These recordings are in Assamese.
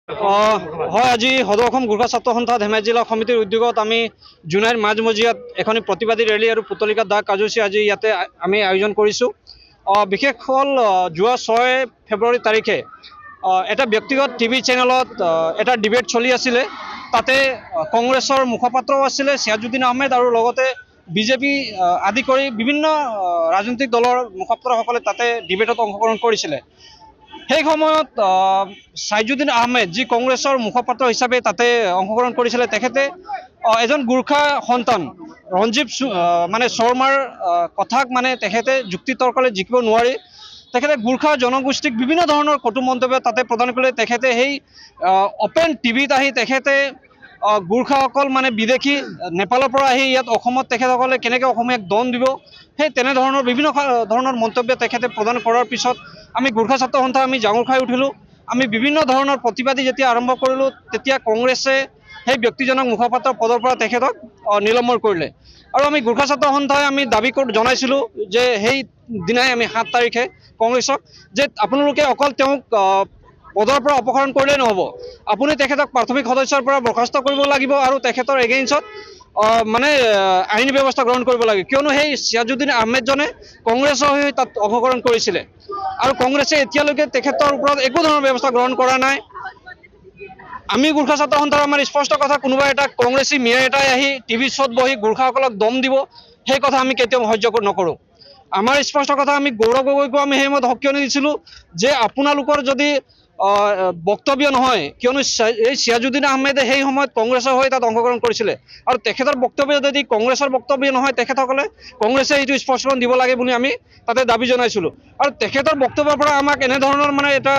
হয়, আজি সদৌ অসম গোৰ্খা ছাত্ৰ সন্থা ধেমাজি জিলা সমিতিৰ উদ্যোগত আমি জোনাইৰ মাজমজিয়াত এখন প্ৰতিবাদী ৰেলী আৰু পুতলিকা দাহ কাৰ্যসূচী আজি ইয়াতে আমি আয়োজন কৰিছোঁ। বিশেষ হ'ল যোৱা 6 ফেব্ৰুৱাৰী তাৰিখে এটা ব্যক্তিগত টিভি চেনেলত এটা ডিবেট চলি আছিলে। তাতে কংগ্ৰেছৰ মুখপাত্ৰও আছিলে চিৰাজুদ্দিন আহমেদ আৰু লগতে বিজেপি আদি কৰি বিভিন্ন ৰাজনৈতিক দলৰ মুখপাত্ৰসকলে তাতে ডিবেটত অংশগ্ৰহণ কৰিছিলে। সেই সময়ত ছাইজুদ্দিন আহমেদ যি কংগ্ৰেছৰ মুখপাত্ৰ হিচাপে তাতে অংশগ্ৰহণ কৰিছিলে, তেখেতে এজন গোৰ্খা সন্তান ৰঞ্জীৱ মানে শৰ্মাৰ কথাক মানে তেখেতে যুক্তি তৰ্কলে জিকিব নোৱাৰি তেখেতে গোৰ্খা জনগোষ্ঠীক বিভিন্ন ধৰণৰ কটু মন্তব্য তাতে প্ৰদান কৰিলে। তেখেতে সেই অপেন টিভিত আহি তেখেতে গোৰ্খাসকল মানে বিদেশী নেপালৰ পৰা আহি ইয়াত অসমত তেখেতসকলে কেনেকৈ অসমীয়াক দন দিব, সেই তেনেধৰণৰ বিভিন্ন ধৰণৰ মন্তব্য তেখেতে প্ৰদান কৰাৰ পিছত আমি গোৰ্খা ছাত্ৰ সন্থা আমি জাঙুৰ খাই উঠিলোঁ। আমি বিভিন্ন ধৰণৰ প্ৰতিবাদী যেতিয়া আৰম্ভ কৰিলোঁ, তেতিয়া কংগ্ৰেছে সেই ব্যক্তিজনক মুখপাত্ৰ পদৰ পৰা তেখেতক নিলম্বন কৰিলে। আৰু আমি গোৰ্খা ছাত্ৰ সন্থাই আমি দাবী জনাইছিলোঁ যে সেই দিনাই আমি 7 তাৰিখে কংগ্ৰেছক যে আপোনালোকে অকল তেওঁক পদৰ পৰা অপসাৰণ কৰিলেই নহ'ব, আপুনি তেখেতক প্ৰাথমিক সদস্যৰ পৰা বৰ্খাস্ত কৰিব লাগিব আৰু তেখেতৰ এগেইনষ্টত মানে আইনী ব্যৱস্থা গ্ৰহণ কৰিব লাগে। কিয়নো সেই চিৰাজুদ্দিন আহমেদজনে কংগ্ৰেছৰ হৈ তাত অংশগ্ৰহণ কৰিছিলে আৰু কংগ্ৰেছে এতিয়ালৈকে তেখেতৰ ওপৰত একো ধৰণৰ ব্যৱস্থা গ্ৰহণ কৰা নাই। আমি গোৰ্খা ছাত্ৰ সন্থাৰ আমাৰ স্পষ্ট কথা, কোনোবা এটা কংগ্ৰেছী মেয়ৰ এটাই আহি টিভি শ্ব'ত বহি গোৰ্খাসকলক দম দিব, সেই কথা আমি কেতিয়াও সহ্য নকৰোঁ। আমাৰ স্পষ্ট কথা, আমি গৌৰৱ গগৈকো আমি সেই সময়ত সকিয়নি দিছিলোঁ যে আপোনালোকৰ যদি বক্তব্য নহয়, কিয়নো এই চিৰাজুদ্দিন আহমেদে সেই সময়ত কংগ্ৰেছৰ হৈ তাত অংশগ্ৰহণ কৰিছিলে আৰু তেখেতৰ বক্তব্য যদি কংগ্ৰেছৰ বক্তব্য নহয়, তেখেতসকলে কংগ্ৰেছে এইটো স্পষ্টীকৰণ দিব লাগে বুলি আমি তাতে দাবী জনাইছিলোঁ। আৰু তেখেতৰ বক্তব্যৰ পৰা আমাক এনেধৰণৰ মানে এটা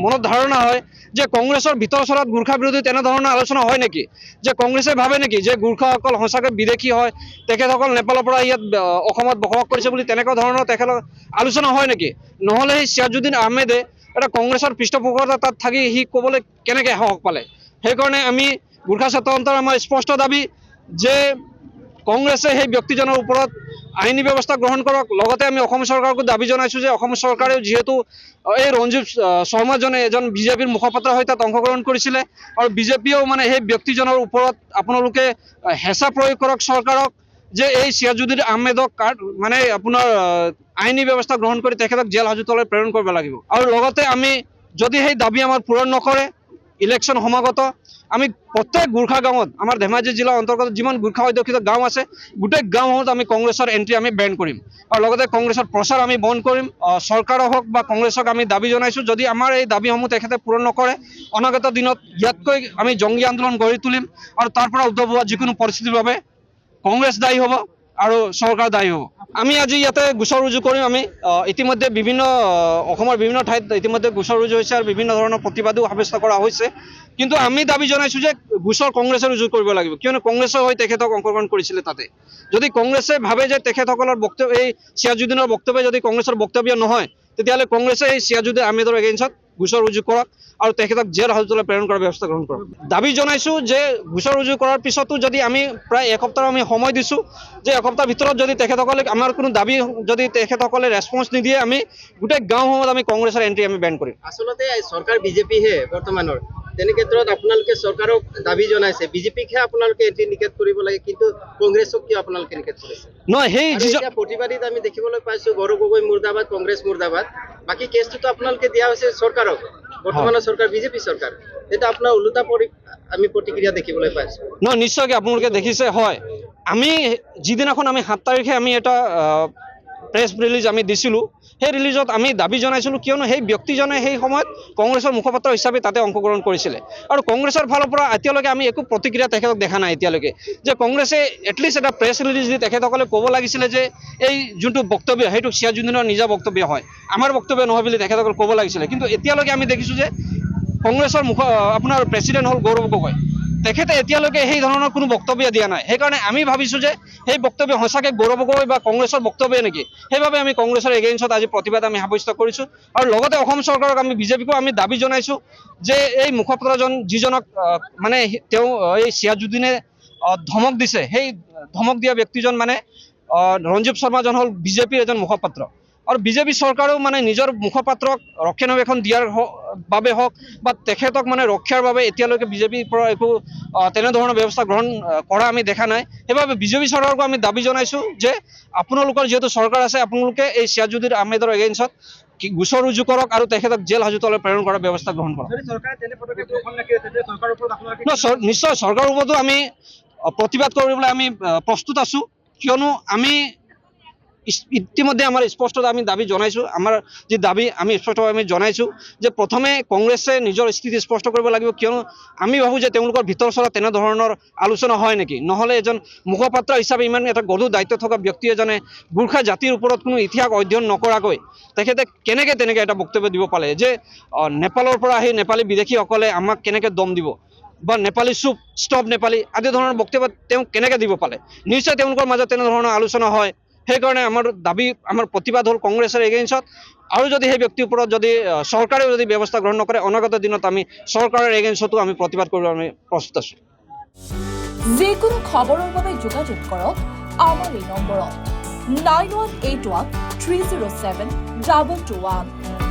মনত ধাৰণা হয় যে কংগ্ৰেছৰ ভিতৰ চলাত গোৰ্খা বিৰোধী তেনেধৰণৰ আলোচনা হয় নেকি, যে কংগ্ৰেছে ভাবে নেকি যে গোৰ্খাসকল সঁচাকৈ বিদেশী হয়, তেখেতসকল নেপালৰ পৰা ইয়াত অসমত বসবাস কৰিছে বুলি তেনেকুৱা ধৰণৰ তেখেতৰ আলোচনা হয় নেকি? নহ'লে সেই চিৰাজুদ্দিন আহমেদে এটা কংগ্ৰেছৰ পৃষ্ঠপোষকতা তাত থাকি সি ক'বলৈ কেনেকৈ সাহস পালে? সেইকাৰণে আমি গোৰ্খা ছাত্ৰ সন্থাৰ আমাৰ স্পষ্ট দাবী যে কংগ্ৰেছে সেই ব্যক্তিজনৰ ওপৰত আইনী ব্যৱস্থা গ্ৰহণ কৰক। লগতে আমি অসম চৰকাৰকো দাবী জনাইছোঁ যে অসম চৰকাৰেও যিহেতু এই ৰঞ্জীৱ শৰ্মাজনে এজন বিজেপিৰ মুখপাত্ৰৰ হৈ তাত অংশগ্ৰহণ কৰিছিলে আৰু বিজেপিয়েও মানে সেই ব্যক্তিজনৰ ওপৰত আপোনালোকে হেঁচা প্ৰয়োগ কৰক চৰকাৰক যে এই চিৰাজুদ্দিন আহমেদক মানে আপোনাৰ আইনী ব্যৱস্থা গ্ৰহণ কৰি তেখেতক জেল হাজতলৈ প্ৰেৰণ কৰিব লাগিব। আৰু লগতে আমি যদি সেই দাবী আমাৰ পূৰণ নকৰে, ইলেকশ্যন সমাগত আমি প্ৰত্যেক গোৰ্খা গাঁৱত, আমাৰ ধেমাজি জিলাৰ অন্তৰ্গত যিমান গোৰ্খা অধ্যুষিত গাঁও আছে, গোটেই গাঁৱত আমি কংগ্ৰেছৰ এণ্ট্ৰি আমি বেন কৰিম আৰু লগতে কংগ্ৰেছৰ প্ৰচাৰ আমি বন্ধ কৰিম। চৰকাৰক হওক বা কংগ্ৰেছক আমি দাবী জনাইছোঁ, যদি আমাৰ এই দাবীসমূহ তেখেতে পূৰণ নকৰে, অনাগত দিনত ইয়াতকৈ আমি জংগী আন্দোলন গঢ়ি তুলিম আৰু তাৰ পৰা উদ্ভৱ হোৱা যিকোনো পৰিস্থিতিৰ বাবে কংগ্ৰেছ দায়ী হ'ব আৰু চৰকাৰ দায়ী হ'ব। আমি আজি ইয়াতে গোচৰ ৰুজু কৰিম। আমি ইতিমধ্যে বিভিন্ন অসমৰ বিভিন্ন ঠাইত ইতিমধ্যে গোচৰ ৰুজু হৈছে আৰু বিভিন্ন ধৰণৰ প্ৰতিবাদো সাব্যস্ত কৰা হৈছে, কিন্তু আমি দাবী জনাইছোঁ যে গোচৰ কংগ্ৰেছে ৰুজু কৰিব লাগিব, কিয়নো কংগ্ৰেছৰ হৈ তেখেতক অংশগ্ৰহণ কৰিছিলে তাতে। যদি কংগ্ৰেছে ভাবে যে তেখেতসকলৰ বক্তব্য এই চিৰাজুদ্দিনৰ বক্তব্য যদি কংগ্ৰেছৰ বক্তব্য নহয়, তেতিয়াহ'লে কংগ্ৰেছে এই চিৰাজুদ্দিন আহমেদৰ এগেইনষ্টত গোচৰ ৰুজু কৰক আৰু তেখেতক জেল হাজতলৈ প্ৰেৰণ কৰাৰ ব্যৱস্থা গ্ৰহণ কৰক। দাবী জনাইছোঁ যে গোচৰ ৰুজু কৰাৰ পিছতো যদি আমি প্ৰায় এসপ্তাহ আমি সময় দিছোঁ, যে এসপ্তাহৰ ভিতৰত যদি তেখেতসকলে আমাৰ কোনো দাবী যদি তেখেতসকলে ৰেছপন্স নিদিয়ে, আমি গোটেই গাঁওসমূহত আমি কংগ্ৰেছৰ এণ্ট্ৰি আমি বেন কৰিম। আচলতে চৰকাৰ বিজেপিহে বৰ্তমানৰ, তেনে ক্ষেত্ৰত আপোনালোকে চৰকাৰক দাবী জনাইছে, বিজেপিকহে আপোনালোকে এণ্ট্ৰি নিষেধ কৰিব লাগে, কিন্তু কংগ্ৰেছক কিয় আপোনালোকে নিষেধ কৰিছে? নহয়, সেই প্ৰতিবাদীত আমি দেখিবলৈ পাইছোঁ গৌৰৱ গগৈ মুৰ্দাবাদ, কংগ্ৰেছ মুৰ্দাবাদ, বাকী কেছটোতো আপোনালোকে দিয়া হৈছে চৰকাৰক, বৰ্তমানৰ চৰকাৰ বিজেপি চৰকাৰ, এটা আপোনাৰ ওলোটা আমি প্ৰতিক্ৰিয়া দেখিবলৈ পাইছোঁ। নহয়, নিশ্চয়কৈ আপোনালোকে দেখিছে। হয়, আমি যিদিনাখন আমি 7 তাৰিখে আমি এটা প্ৰেছ ৰিলিজ আমি দিছিলোঁ, সেই ৰিলিজত আমি দাবী জনাইছিলোঁ, কিয়নো সেই ব্যক্তিজনে সেই সময়ত কংগ্ৰেছৰ মুখপাত্ৰ হিচাপে তাতে অংশগ্ৰহণ কৰিছিলে আৰু কংগ্ৰেছৰ ফালৰ পৰা এতিয়ালৈকে আমি একো প্ৰতিক্ৰিয়া তেখেতক দেখা নাই এতিয়ালৈকে, যে কংগ্ৰেছে এটলিষ্ট এটা প্ৰেছ ৰিলিজ দি তেখেতসকলে ক'ব লাগিছিলে যে এই যোনটো বক্তব্য সেইটো চিৰাজুদ্দিনৰ নিজা বক্তব্য হয়, আমাৰ বক্তব্য নহয় বুলি তেখেতসকলে ক'ব লাগিছিলে। কিন্তু এতিয়ালৈকে আমি দেখিছোঁ যে কংগ্ৰেছৰ আপোনাৰ প্ৰেছিডেণ্ট হ'ল গৌৰৱ গগৈ, তেখেতে এতিয়ালৈকে সেই ধৰণৰ কোনো বক্তব্য দিয়া নাই। সেইকাৰণে আমি ভাবিছোঁ যে সেই বক্তব্য সঁচাকৈ গৌৰৱ গগৈ বা কংগ্ৰেছৰ বক্তব্য নেকি, সেইবাবে আমি কংগ্ৰেছৰ এগেইনষ্টত আজি প্ৰতিবাদ আমি সাব্যস্ত কৰিছোঁ। আৰু লগতে অসম চৰকাৰক আমি বিজেপিকো আমি দাবী জনাইছোঁ যে এই মুখপাত্ৰজন যিজনক মানে তেওঁ এই চিৰাজুদ্দিনে ধমক দিছে, সেই ধমক দিয়া ব্যক্তিজন মানে ৰঞ্জীৱ শৰ্মাজন হ'ল বিজেপিৰ এজন মুখপাত্ৰ আৰু বিজেপি চৰকাৰেও মানে নিজৰ মুখপাত্ৰক ৰক্ষণাবেক্ষণ দিয়াৰ বাবে হওক বা তেখেতক মানে ৰক্ষাৰ বাবে এতিয়ালৈকে বিজেপিৰ পৰা একো তেনেধৰণৰ ব্যৱস্থা গ্ৰহণ কৰা আমি দেখা নাই। সেইবাবে বিজেপি চৰকাৰকো আমি দাবী জনাইছোঁ যে আপোনালোকৰ যিহেতু চৰকাৰ আছে, আপোনালোকে এই চিৰাজুদ্দিন আহমেদৰ এগেইনষ্টত গোচৰ ৰুজু কৰক আৰু তেখেতক জেল হাজতলৈ প্ৰেৰণ কৰাৰ ব্যৱস্থা গ্ৰহণ কৰক। নিশ্চয় চৰকাৰৰ ওপৰতো আমি প্ৰতিবাদ কৰিবলৈ আমি প্ৰস্তুত আছোঁ, কিয়নো আমি ইতিমধ্যে আমাৰ স্পষ্টতা আমি দাবী জনাইছোঁ। আমাৰ যি দাবী আমি স্পষ্টভাৱে আমি জনাইছোঁ যে প্ৰথমে কংগ্ৰেছে নিজৰ স্থিতি স্পষ্ট কৰিব লাগিব, কিয়নো আমি ভাবোঁ যে তেওঁলোকৰ ভিতৰ চলা তেনেধৰণৰ আলোচনা হয় নেকি। নহ'লে এজন মুখপাত্ৰ হিচাপে ইমান এটা গধুৰ দায়িত্ব থকা ব্যক্তি এজনে গোৰ্খা জাতিৰ ওপৰত কোনো ইতিহাস অধ্যয়ন নকৰাকৈ তেখেতে কেনেকৈ এটা বক্তব্য দিব পালে যে নেপালৰ পৰা আহি নেপালী বিদেশীসকলে আমাক কেনেকৈ দম দিব বা নেপালী চুপ ষ্টপ নেপালী আদি ধৰণৰ বক্তব্য তেওঁ কেনেকৈ দিব পালে। নিশ্চয় তেওঁলোকৰ মাজত তেনেধৰণৰ আলোচনা হয়। সেইকাৰণে আমাৰ দাবী, আমাৰ প্ৰতিবাদ হ'ল কংগ্ৰেছৰ এগেইনষ্টত, আৰু যদি সেই ব্যক্তিৰ ওপৰত যদি চৰকাৰেও যদি ব্যৱস্থা গ্ৰহণ নকৰে, অনাগত দিনত আমি চৰকাৰৰ এগেইনষ্টতো আমি প্ৰতিবাদ কৰিব আমি প্ৰস্তুত আছোঁ। যিকোনো খবৰৰ বাবে যোগাযোগ কৰক আমাৰ এই নম্বৰত 9181 307 2221।